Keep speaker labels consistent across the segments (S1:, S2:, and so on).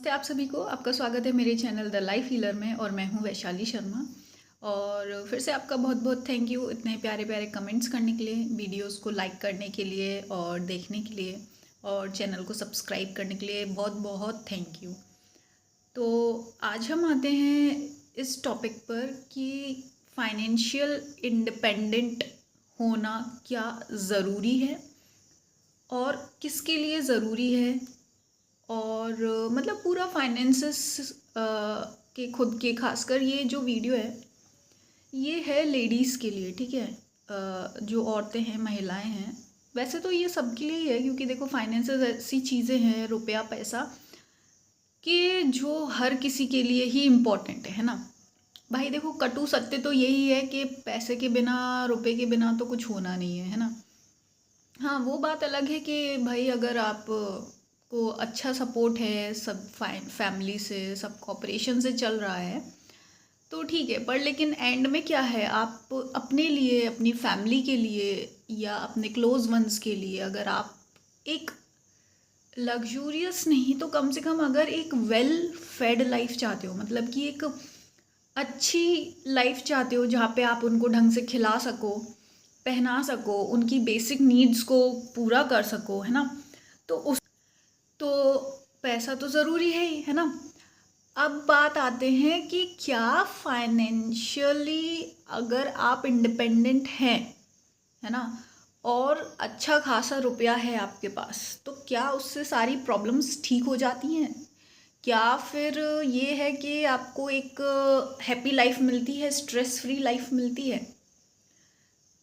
S1: नमस्ते आप सभी को। आपका स्वागत है मेरे चैनल द लाइफ हीलर में और मैं हूं वैशाली शर्मा। और फिर से आपका बहुत बहुत थैंक यू इतने प्यारे प्यारे कमेंट्स करने के लिए, वीडियोस को लाइक करने के लिए और देखने के लिए और चैनल को सब्सक्राइब करने के लिए बहुत बहुत थैंक यू। तो आज हम आते हैं इस टॉपिक पर कि फाइनेंशियल इंडिपेंडेंट होना क्या ज़रूरी है और किसके लिए ज़रूरी है। और मतलब पूरा फाइनेंसेस के खुद के, खासकर ये जो वीडियो है ये है लेडीज़ के लिए, ठीक है। जो औरतें हैं, महिलाएं हैं, वैसे तो ये सबके लिए ही है क्योंकि देखो फाइनेंसेस ऐसी चीज़ें हैं, रुपया पैसा, कि जो हर किसी के लिए ही इम्पोर्टेंट है ना भाई। देखो कटु सत्य तो यही है कि पैसे के बिना, रुपए के बिना तो कुछ होना नहीं है ना। हाँ, वो बात अलग है कि भाई अगर आप को अच्छा सपोर्ट है, सब फैमिली से, सब कॉपरेशन से चल रहा है तो ठीक है। पर लेकिन एंड में क्या है, आप अपने लिए, अपनी फैमिली के लिए या अपने क्लोज वंस के लिए अगर आप एक लग्जूरियस नहीं तो कम से कम अगर एक वेल फेड लाइफ चाहते हो, मतलब कि एक अच्छी लाइफ चाहते हो जहाँ पे आप उनको ढंग से खिला सको, पहना सको, उनकी बेसिक नीड्स को पूरा कर सको, है ना, तो पैसा तो ज़रूरी है ना। अब बात आते हैं कि क्या फाइनेंशियली अगर आप इंडिपेंडेंट हैं, है ना, और अच्छा खासा रुपया है आपके पास, तो क्या उससे सारी प्रॉब्लम्स ठीक हो जाती हैं? क्या फिर ये है कि आपको एक हैप्पी लाइफ मिलती है, स्ट्रेस फ्री लाइफ मिलती है?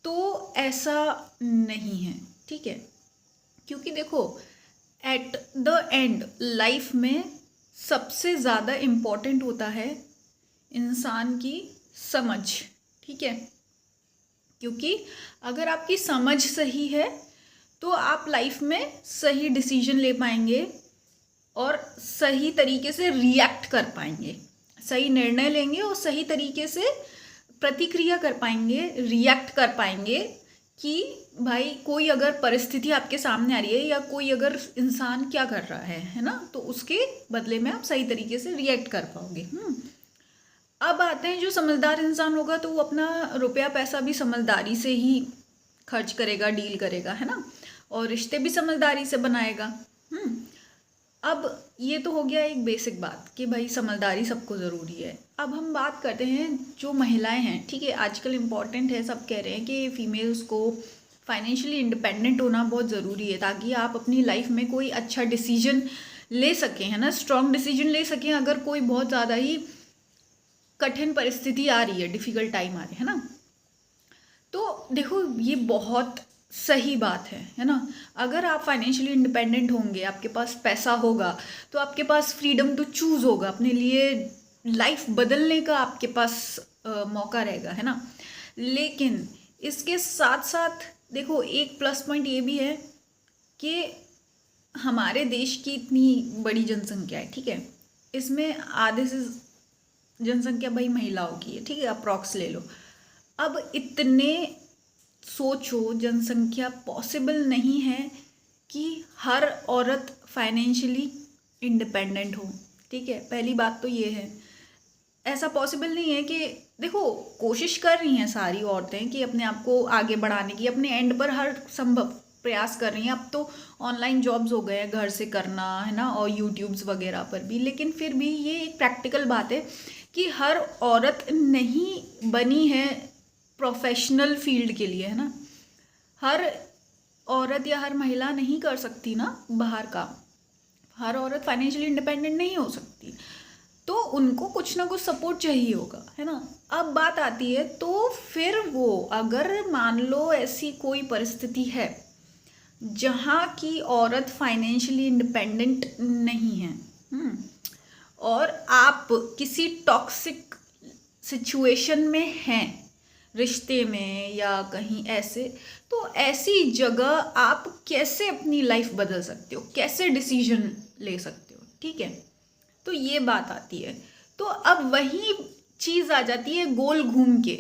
S1: तो ऐसा नहीं है, ठीक है। क्योंकि देखो एट द एंड लाइफ में सबसे ज़्यादा इम्पॉर्टेंट होता है इंसान की समझ, ठीक है। क्योंकि अगर आपकी समझ सही है तो आप लाइफ में सही डिसीजन ले पाएंगे और सही तरीके से रिएक्ट कर पाएंगे, सही निर्णय लेंगे और सही तरीके से प्रतिक्रिया कर पाएंगे, रिएक्ट कर पाएंगे कि भाई कोई अगर परिस्थिति आपके सामने आ रही है या कोई अगर इंसान क्या कर रहा है ना, तो उसके बदले में आप सही तरीके से रिएक्ट कर पाओगे। अब आते हैं जो समझदार इंसान होगा तो वो अपना रुपया पैसा भी समझदारी से ही खर्च करेगा, डील करेगा, है ना, और रिश्ते भी समझदारी से बनाएगा। अब ये तो हो गया एक बेसिक बात कि भाई समझदारी सबको ज़रूरी है। अब हम बात करते हैं जो महिलाएं हैं, ठीक है। आजकल इम्पॉर्टेंट है, सब कह रहे हैं कि फीमेल्स को फाइनेंशियली इंडिपेंडेंट होना बहुत ज़रूरी है ताकि आप अपनी लाइफ में कोई अच्छा डिसीजन ले सकें, है ना, स्ट्रॉन्ग डिसीजन ले सकें अगर कोई बहुत ज़्यादा ही कठिन परिस्थिति आ रही है, डिफ़िकल्ट टाइम आ रही है ना। तो देखो ये बहुत सही बात है ना। अगर आप फाइनेंशियली इंडिपेंडेंट होंगे, आपके पास पैसा होगा, तो आपके पास फ्रीडम टू चूज़ होगा, अपने लिए लाइफ बदलने का आपके पास मौका रहेगा, है ना। लेकिन इसके साथ साथ देखो एक प्लस पॉइंट ये भी है कि हमारे देश की इतनी बड़ी जनसंख्या है, ठीक है। इसमें आधे से जनसंख्या भाई महिलाओं की है, ठीक है, अप्रॉक्स ले लो। अब इतने सोचो, जनसंख्या पॉसिबल नहीं है कि हर औरत फाइनेंशियली इंडिपेंडेंट हो, ठीक है। पहली बात तो ये है, ऐसा पॉसिबल नहीं है कि देखो कोशिश कर रही हैं सारी औरतें कि अपने आप को आगे बढ़ाने की, अपने एंड पर हर संभव प्रयास कर रही हैं। अब तो ऑनलाइन जॉब्स हो गए हैं, घर से करना, है ना, और यूट्यूब्स वगैरह पर भी। लेकिन फिर भी ये एक प्रैक्टिकल बात है कि हर औरत नहीं बनी है प्रोफेशनल फील्ड के लिए, है ना। हर औरत या हर महिला नहीं कर सकती ना बाहर का, हर औरत फाइनेंशियली इंडिपेंडेंट नहीं हो सकती, तो उनको कुछ ना कुछ सपोर्ट चाहिए होगा, है ना। अब बात आती है तो फिर वो अगर मान लो ऐसी कोई परिस्थिति है जहाँ की औरत फाइनेंशियली इंडिपेंडेंट नहीं है, और आप किसी टॉक्सिक सिचुएशन में हैं, रिश्ते में या कहीं ऐसे, तो ऐसी जगह आप कैसे अपनी लाइफ बदल सकते हो, कैसे डिसीजन ले सकते हो, ठीक है। तो ये बात आती है। तो अब वही चीज़ आ जाती है गोल घूम के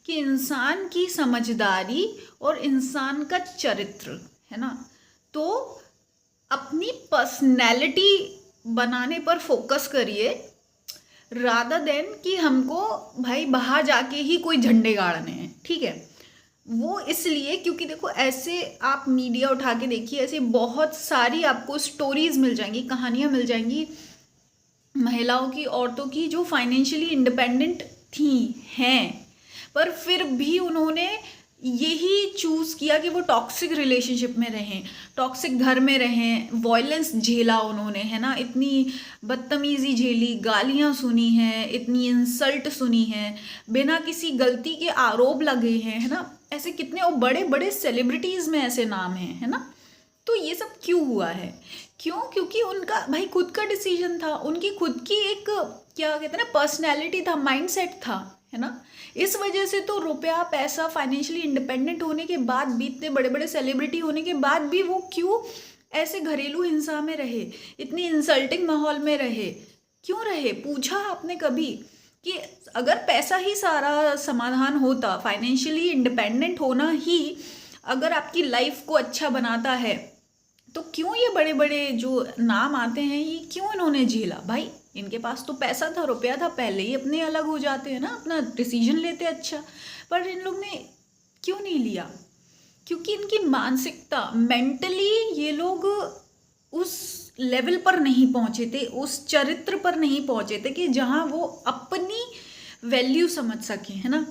S1: कि इंसान की समझदारी और इंसान का चरित्र, है ना। तो अपनी पर्सनैलिटी बनाने पर फोकस करिए, रादर देन कि हमको भाई बाहर जाके ही कोई झंडे गाड़ने हैं, ठीक है। वो इसलिए क्योंकि देखो ऐसे आप मीडिया उठा के देखिए, ऐसी बहुत सारी आपको स्टोरीज मिल जाएंगी, कहानियां मिल जाएंगी महिलाओं की, औरतों की जो फाइनेंशियली इंडिपेंडेंट थी हैं, पर फिर भी उन्होंने यही चूज़ किया कि वो टॉक्सिक रिलेशनशिप में रहें, टॉक्सिक घर में रहें, वॉयलेंस झेला उन्होंने, है ना, इतनी बदतमीज़ी झेली, गालियाँ सुनी हैं, इतनी इंसल्ट सुनी है, बिना किसी गलती के आरोप लगे हैं, है ना। ऐसे कितने और बड़े बड़े सेलिब्रिटीज़ में ऐसे नाम हैं, है ना। तो ये सब क्यों हुआ है? क्यों? क्योंकि उनका भाई खुद का डिसीजन था, उनकी खुद की एक क्या कहते हैं ना पर्सनैलिटी था, माइंडसेट था, है ना। इस वजह से तो रुपया पैसा फाइनेंशियली इंडिपेंडेंट होने के बाद भी, इतने बड़े बड़े सेलिब्रिटी होने के बाद भी वो क्यों ऐसे घरेलू हिंसा में रहे, इतनी इंसल्टिंग माहौल में रहे, क्यों रहे? पूछा आपने कभी कि अगर पैसा ही सारा समाधान होता, फाइनेंशियली इंडिपेंडेंट होना ही अगर आपकी लाइफ को अच्छा बनाता है, तो क्यों ये बड़े बड़े जो नाम आते हैं ये क्यों इन्होंने झेला? भाई इनके पास तो पैसा था, रुपया था, पहले ही अपने अलग हो जाते हैं ना, अपना डिसीजन लेते अच्छा। पर इन लोग ने क्यों नहीं लिया? क्योंकि इनकी मानसिकता, मेंटली ये लोग उस लेवल पर नहीं पहुंचे थे, उस चरित्र पर नहीं पहुंचे थे कि जहां वो अपनी वैल्यू समझ सके, है ना,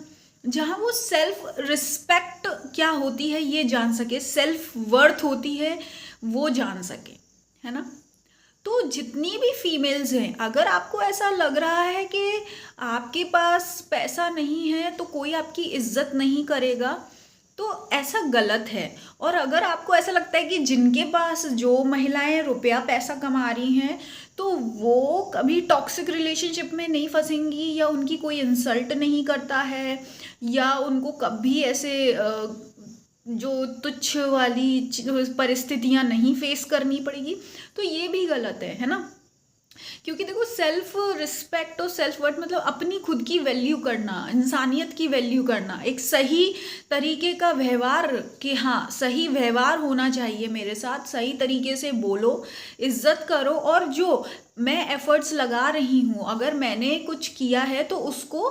S1: जहाँ वो सेल्फ रिस्पेक्ट क्या होती है ये जान सके, सेल्फ वर्थ होती है वो जान सके, है ना। तो जितनी भी फीमेल्स हैं, अगर आपको ऐसा लग रहा है कि आपके पास पैसा नहीं है तो कोई आपकी इज्जत नहीं करेगा, तो ऐसा गलत है। और अगर आपको ऐसा लगता है कि जिनके पास, जो महिलाएं रुपया पैसा कमा रही हैं, तो वो कभी टॉक्सिक रिलेशनशिप में नहीं फंसेंगी, या उनकी कोई इंसल्ट नहीं करता है, या उनको कभी ऐसे जो तुच्छ वाली परिस्थितियां नहीं फेस करनी पड़ेगी, तो ये भी गलत है ना। क्योंकि देखो सेल्फ रिस्पेक्ट और सेल्फ वर्थ मतलब अपनी खुद की वैल्यू करना, इंसानियत की वैल्यू करना, एक सही तरीके का व्यवहार, कि हाँ सही व्यवहार होना चाहिए मेरे साथ, सही तरीके से बोलो, इज्जत करो, और जो मैं एफर्ट्स लगा रही हूँ, अगर मैंने कुछ किया है तो उसको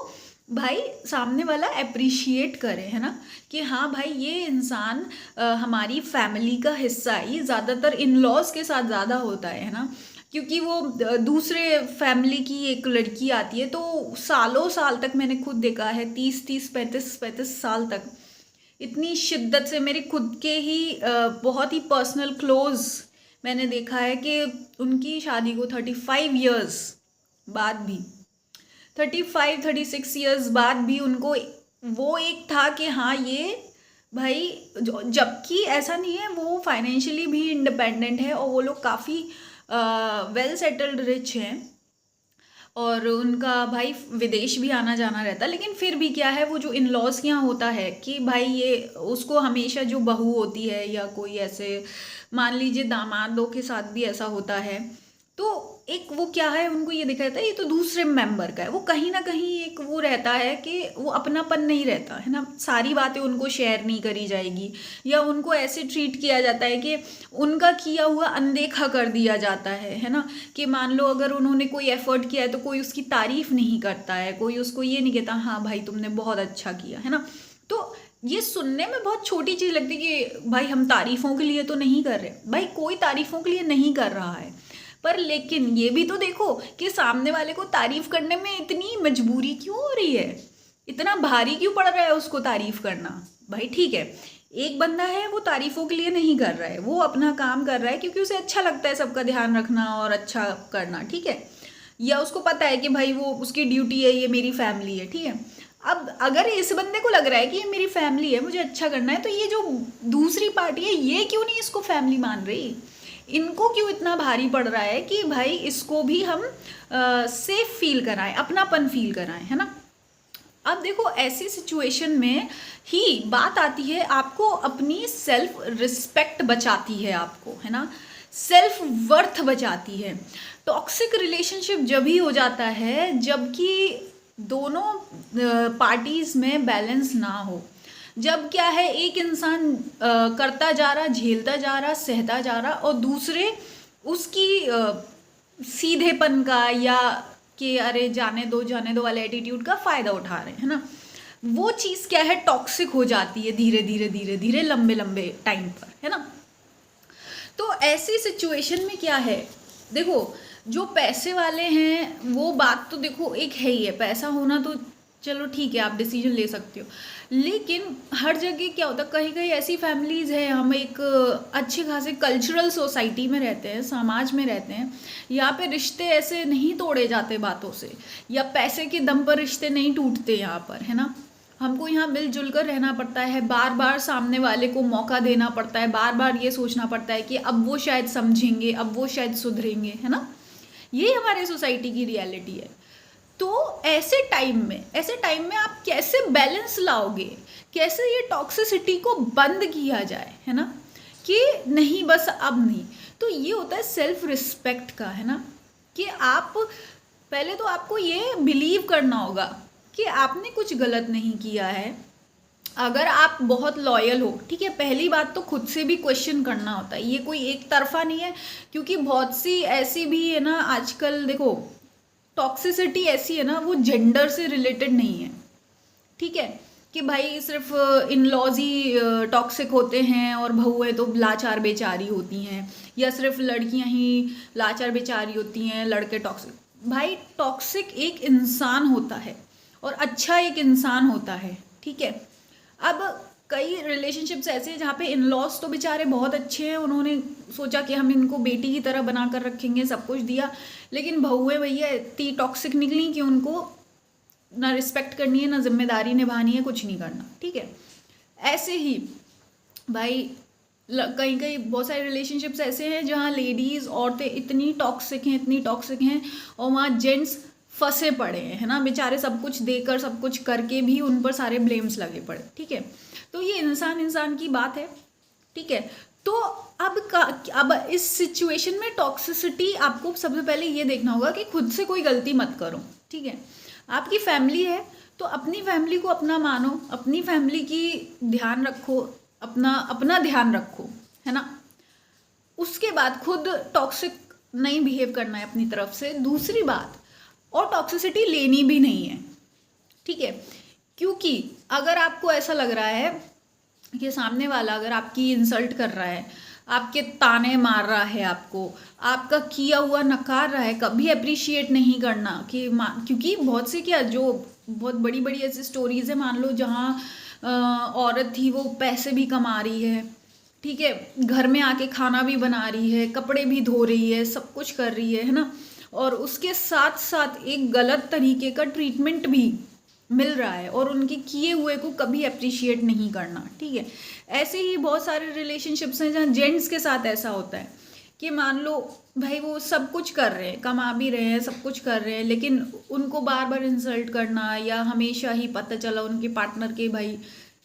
S1: भाई सामने वाला अप्रिशिएट करे, है ना, कि हाँ भाई ये इंसान हमारी फैमिली का हिस्सा है। ये ज़्यादातर इन लॉज के साथ ज़्यादा होता है ना, क्योंकि वो दूसरे फैमिली की एक लड़की आती है, तो सालों साल तक मैंने खुद देखा है, 30-30 35-35 साल तक इतनी शिद्दत से, मेरे खुद के ही बहुत ही पर्सनल क्लोज मैंने देखा है कि उनकी शादी को 35 ईयर्स बाद भी, 35-36 ईयर्स बाद भी उनको वो एक था कि हाँ ये भाई, जबकि ऐसा नहीं है, वो फाइनेंशियली भी इंडिपेंडेंट है और वो लोग काफ़ी वेल सेटल्ड रिच हैं, और उनका भाई विदेश भी आना जाना रहता है, लेकिन फिर भी क्या है, वो जो इन लॉज के यहाँ होता है कि भाई ये उसको हमेशा जो बहू होती है, या कोई ऐसे मान लीजिए दामादों के साथ भी ऐसा होता है, तो एक वो क्या है, उनको ये दिखा जाता है ये तो दूसरे मेंबर का है, वो कहीं ना कहीं एक वो रहता है कि वो अपनापन नहीं रहता है ना, सारी बातें उनको शेयर नहीं करी जाएगी, या उनको ऐसे ट्रीट किया जाता है कि उनका किया हुआ अनदेखा कर दिया जाता है ना, कि मान लो अगर उन्होंने कोई एफर्ट किया है तो कोई उसकी तारीफ नहीं करता है, कोई उसको ये नहीं कहता हाँ भाई तुमने बहुत अच्छा किया, है ना। तो ये सुनने में बहुत छोटी चीज़ लगती है कि भाई हम तारीफों के लिए तो नहीं कर रहे, भाई कोई तारीफों के लिए नहीं कर रहा है, पर लेकिन ये भी तो देखो कि सामने वाले को तारीफ करने में इतनी मजबूरी क्यों हो रही है, इतना भारी क्यों पड़ रहा है उसको तारीफ करना। भाई ठीक है, एक बंदा है वो तारीफों के लिए नहीं कर रहा है, वो अपना काम कर रहा है क्योंकि उसे अच्छा लगता है सबका ध्यान रखना और अच्छा करना, ठीक है, या उसको पता है कि भाई वो उसकी ड्यूटी है, ये मेरी फैमिली है, ठीक है। अब अगर इस बंदे को लग रहा है कि ये मेरी फैमिली है, मुझे अच्छा करना है, तो ये जो दूसरी पार्टी है ये क्यों नहीं इसको फैमिली मान रही, इनको क्यों इतना भारी पड़ रहा है कि भाई इसको भी हम सेफ फील कराएं, अपनापन फील कराएं, है ना। अब देखो ऐसी सिचुएशन में ही बात आती है, आपको अपनी सेल्फ रिस्पेक्ट बचाती है आपको, है ना, सेल्फ वर्थ बचाती है। टॉक्सिक रिलेशनशिप जब ही हो जाता है जबकि दोनों पार्टीज में बैलेंस ना हो, जब क्या है एक इंसान करता जा रहा, झेलता जा रहा, सहता जा रहा, और दूसरे उसकी सीधेपन का या कि अरे जाने दो वाले एटीट्यूड का फ़ायदा उठा रहे हैं, है ना। वो चीज़ क्या है, टॉक्सिक हो जाती है धीरे धीरे धीरे धीरे लंबे लंबे टाइम पर, है ना। तो ऐसी सिचुएशन में क्या है, देखो जो पैसे वाले हैं वो बात तो देखो एक है ही है, पैसा होना तो चलो ठीक है, आप डिसीजन ले सकते हो। लेकिन हर जगह क्या होता है, कहीं कहीं ऐसी फैमिलीज़ है, हम एक अच्छे खासे कल्चरल सोसाइटी में रहते हैं, समाज में रहते हैं, यहाँ पे रिश्ते ऐसे नहीं तोड़े जाते बातों से, या पैसे के दम पर रिश्ते नहीं टूटते यहाँ पर, है ना। हमको यहाँ मिलजुल कर रहना पड़ता है, बार बार सामने वाले को मौका देना पड़ता है, बार बार ये सोचना पड़ता है कि अब वो शायद समझेंगे, अब वो शायद सुधरेंगे, है ना। ये हमारे सोसाइटी की रियलिटी है। तो ऐसे टाइम में आप कैसे बैलेंस लाओगे, कैसे ये टॉक्सिसिटी को बंद किया जाए, है ना, कि नहीं बस अब नहीं। तो ये होता है सेल्फ रिस्पेक्ट का, है ना, कि आप पहले तो आपको ये बिलीव करना होगा कि आपने कुछ गलत नहीं किया है। अगर आप बहुत लॉयल हो, ठीक है, पहली बात तो खुद से भी क्वेश्चन करना होता है, ये कोई एक तरफा नहीं है, क्योंकि बहुत सी ऐसी भी है ना आजकल, देखो टॉक्सिसिटी ऐसी है ना, वो जेंडर से रिलेटेड नहीं है, ठीक है, कि भाई सिर्फ इन लॉज ही टॉक्सिक होते हैं और बहुएं तो लाचार बेचारी होती हैं, या सिर्फ लड़कियां ही लाचार बेचारी होती हैं, लड़के टॉक्सिक। भाई टॉक्सिक एक इंसान होता है और अच्छा एक इंसान होता है, ठीक है। अब कई रिलेशनशिप्स ऐसे हैं जहाँ पे इन लॉज तो बेचारे बहुत अच्छे हैं, उन्होंने सोचा कि हम इनको बेटी की तरह बना कर रखेंगे, सब कुछ दिया, लेकिन बहुएं भैया इतनी टॉक्सिक निकली कि उनको ना रिस्पेक्ट करनी है, ना जिम्मेदारी निभानी है, कुछ नहीं करना, ठीक है। ऐसे ही भाई कहीं कहीं बहुत सारे रिलेशनशिप्स ऐसे हैं जहाँ लेडीज़ औरतें इतनी टॉक्सिक हैं और वहाँ जेंट्स फंसे पड़े हैं, है ना, बेचारे सब कुछ देकर सब कुछ करके भी उन पर सारे ब्लेम्स लगे पड़े, ठीक है। तो ये इंसान की बात है, ठीक है। तो अब इस सिचुएशन में टॉक्सिसिटी आपको सबसे पहले ये देखना होगा कि खुद से कोई गलती मत करो, ठीक है। आपकी फैमिली है तो अपनी फैमिली को अपना मानो, अपनी फैमिली की ध्यान रखो, अपना ध्यान रखो, है ना। उसके बाद खुद टॉक्सिक नहीं बिहेव करना है अपनी तरफ से। दूसरी बात, और टॉक्सिसिटी लेनी भी नहीं है, ठीक है, क्योंकि अगर आपको ऐसा लग रहा है कि सामने वाला अगर आपकी इंसल्ट कर रहा है, आपके ताने मार रहा है, आपका किया हुआ नकार रहा है, कभी अप्रिशिएट नहीं करना कि क्योंकि बहुत से क्या जो बहुत बड़ी बड़ी ऐसी स्टोरीज है, मान लो जहाँ औरत थी वो पैसे भी कमा रही है, ठीक है, घर में आके खाना भी बना रही है, कपड़े भी धो रही है, सब कुछ कर रही है ना, और उसके साथ साथ एक गलत तरीके का ट्रीटमेंट भी मिल रहा है और उनके किए हुए को कभी अप्रिशिएट नहीं करना, ठीक है। ऐसे ही बहुत सारे रिलेशनशिप्स हैं जहाँ जेंट्स के साथ ऐसा होता है कि मान लो भाई वो सब कुछ कर रहे हैं, कमा भी रहे हैं, सब कुछ कर रहे हैं, लेकिन उनको बार बार इंसल्ट करना, या हमेशा ही पता चला उनके पार्टनर के भाई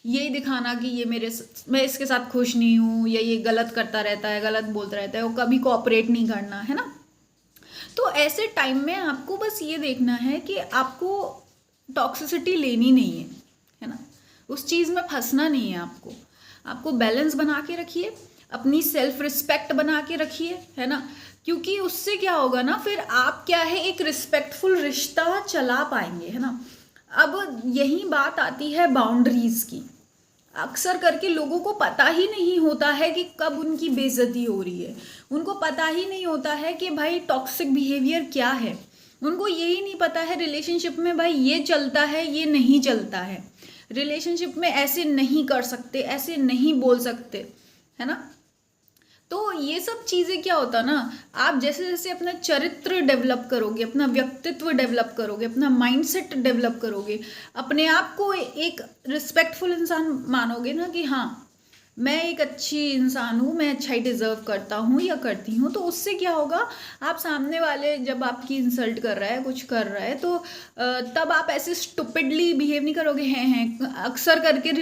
S1: यही दिखाना कि ये मैं इसके साथ खुश नहीं हूँ, या ये गलत करता रहता है, गलत बोलता रहता है, वो कभी कोऑपरेट नहीं करना, है ना। तो ऐसे टाइम में आपको बस ये देखना है कि आपको टॉक्सिसिटी लेनी नहीं है ना, उस चीज़ में फंसना नहीं है, आपको बैलेंस बना के रखिए, अपनी सेल्फ रिस्पेक्ट बना के रखिए, है ना, क्योंकि उससे क्या होगा ना, फिर आप क्या है एक रिस्पेक्टफुल रिश्ता चला पाएंगे, है ना। अब यही बात आती है बाउंड्रीज की। अक्सर करके लोगों को पता ही नहीं होता है कि कब उनकी बेइज्जती हो रही है, उनको पता ही नहीं होता है कि भाई टॉक्सिक बिहेवियर क्या है, उनको यही नहीं पता है रिलेशनशिप में भाई ये चलता है, ये नहीं चलता है, रिलेशनशिप में ऐसे नहीं कर सकते, ऐसे नहीं बोल सकते, है ना। तो ये सब चीज़ें क्या होता ना, आप जैसे जैसे अपना चरित्र डेवलप करोगे, अपना व्यक्तित्व डेवलप करोगे, अपना माइंडसेट डेवलप करोगे, अपने आप को एक रिस्पेक्टफुल इंसान मानोगे ना कि हाँ मैं एक अच्छी इंसान हूँ, मैं अच्छा ही डिज़र्व करता हूँ या करती हूँ, तो उससे क्या होगा, आप सामने वाले जब आपकी इंसल्ट कर रहा है, कुछ कर रहा है, तो तब आप ऐसे स्टुपिडली बिहेव नहीं करोगे। हैं अक्सर करके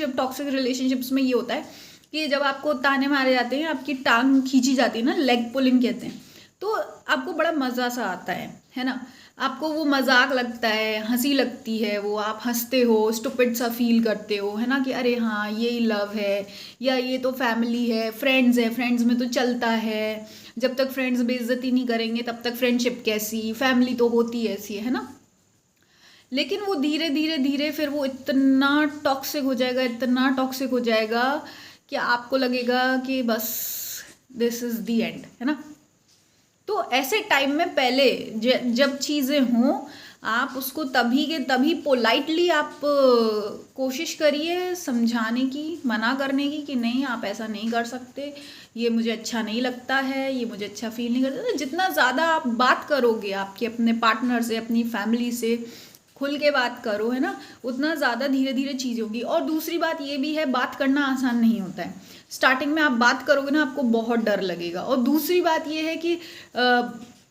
S1: टॉक्सिक रिलेशनशिप्स में ये होता है कि जब आपको ताने मारे जाते हैं, आपकी टांग खींची जाती है ना, लेग पुलिंग कहते हैं, तो आपको बड़ा मज़ा सा आता है ना। आपको वो मजाक लगता है, हंसी लगती है, वो आप हंसते हो, स्टूपिड सा फील करते हो, है ना, कि अरे हाँ यही लव है, या ये तो फैमिली है, फ्रेंड्स है, फ्रेंड्स में तो चलता है, जब तक फ्रेंड्स बेइज्जती नहीं करेंगे तब तक फ्रेंडशिप कैसी, फैमिली तो होती ऐसी है ना। लेकिन वो धीरे धीरे धीरे फिर वो इतना टॉक्सिक हो जाएगा, इतना टॉक्सिक हो जाएगा कि आपको लगेगा कि बस दिस इज दी एंड, है ना। तो ऐसे टाइम में पहले जब चीज़ें हों, आप उसको तभी के तभी पोलाइटली आप कोशिश करिए समझाने की, मना करने की कि नहीं आप ऐसा नहीं कर सकते, ये मुझे अच्छा नहीं लगता है, ये मुझे अच्छा फील नहीं करता। तो जितना ज़्यादा आप बात करोगे आपके अपने पार्टनर से, अपनी फैमिली से खुल के बात करो, है ना, उतना ज़्यादा धीरे धीरे चीज़ होगी। और दूसरी बात ये भी है, बात करना आसान नहीं होता है। स्टार्टिंग में आप बात करोगे ना, आपको बहुत डर लगेगा। और दूसरी बात ये है कि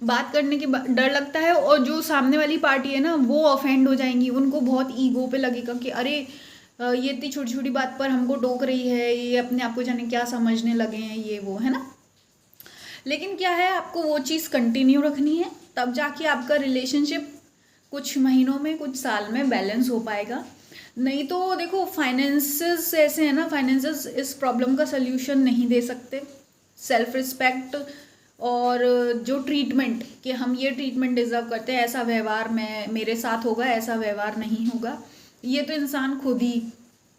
S1: बात करने के डर लगता है, और जो सामने वाली पार्टी है ना वो ऑफेंड हो जाएंगी, उनको बहुत ईगो पे लगेगा कि अरे ये इतनी छोटी छोटी बात पर हमको टोक रही है, ये अपने आप को जाने क्या समझने लगे हैं, ये वो, है ना। लेकिन क्या है, आपको वो चीज़ कंटिन्यू रखनी है, तब जाके आपका रिलेशनशिप कुछ महीनों में, कुछ साल में बैलेंस हो पाएगा। नहीं तो देखो, फाइनेंसेस ऐसे हैं ना, फाइनेंसेस इस प्रॉब्लम का सल्यूशन नहीं दे सकते। सेल्फ रिस्पेक्ट और जो ट्रीटमेंट, कि हम ये ट्रीटमेंट डिजर्व करते हैं, ऐसा व्यवहार मेरे साथ होगा, ऐसा व्यवहार नहीं होगा, ये तो इंसान खुद ही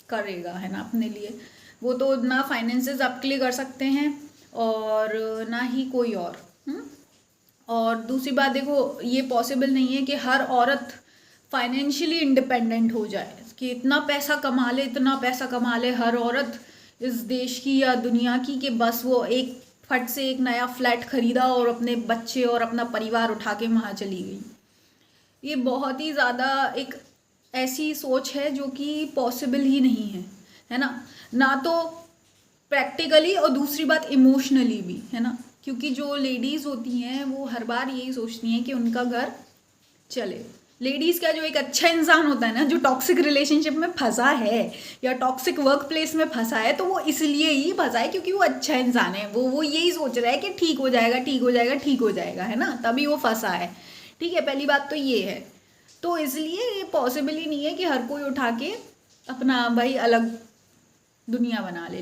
S1: करेगा, है ना, अपने लिए। वो तो ना फाइनेंसेस आपके लिए कर सकते हैं और ना ही कोई और। और दूसरी बात देखो, ये पॉसिबल नहीं है कि हर औरत फाइनेंशियली इंडिपेंडेंट हो जाए, कि इतना पैसा कमा ले, इतना पैसा कमा ले हर औरत इस देश की या दुनिया की, कि बस वो एक फट से एक नया फ्लैट खरीदा और अपने बच्चे और अपना परिवार उठा के वहाँ चली गई। ये बहुत ही ज़्यादा एक ऐसी सोच है जो कि पॉसिबल ही नहीं है ना तो प्रैक्टिकली, और दूसरी बात इमोशनली भी, है ना। क्योंकि जो लेडीज़ होती हैं वो हर बार यही सोचती हैं कि उनका घर चले। लेडीज़ का जो एक अच्छा इंसान होता है ना, जो टॉक्सिक रिलेशनशिप में फंसा है या टॉक्सिक वर्क प्लेस में फंसा है, तो वो इसलिए ही फंसा है क्योंकि वो अच्छा इंसान है। वो यही सोच रहा है कि ठीक हो जाएगा, ठीक हो जाएगा, ठीक हो जाएगा, है ना, तभी वो फंसा है। ठीक है, पहली बात तो ये है। तो इसलिए ये पॉसिबल ही नहीं है कि हर कोई उठा के अपना भाई अलग दुनिया बना ले।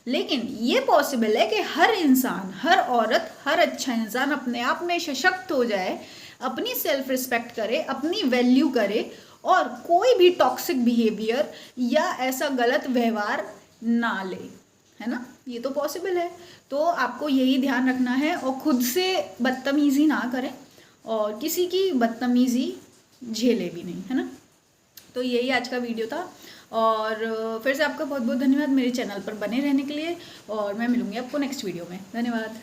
S1: लेकिन ये पॉसिबल है कि हर इंसान, हर औरत, हर अच्छा इंसान अपने आप में सशक्त हो जाए, अपनी सेल्फ रिस्पेक्ट करे, अपनी वैल्यू करे, और कोई भी टॉक्सिक बिहेवियर या ऐसा गलत व्यवहार ना ले, है ना। ये तो पॉसिबल है। तो आपको यही ध्यान रखना है, और खुद से बदतमीजी ना करें, और किसी की बदतमीजी झेले भी नहीं, है ना। तो यही आज का वीडियो था, और फिर से आपका बहुत बहुत धन्यवाद मेरे चैनल पर बने रहने के लिए, और मैं मिलूंगी आपको नेक्स्ट वीडियो में। धन्यवाद।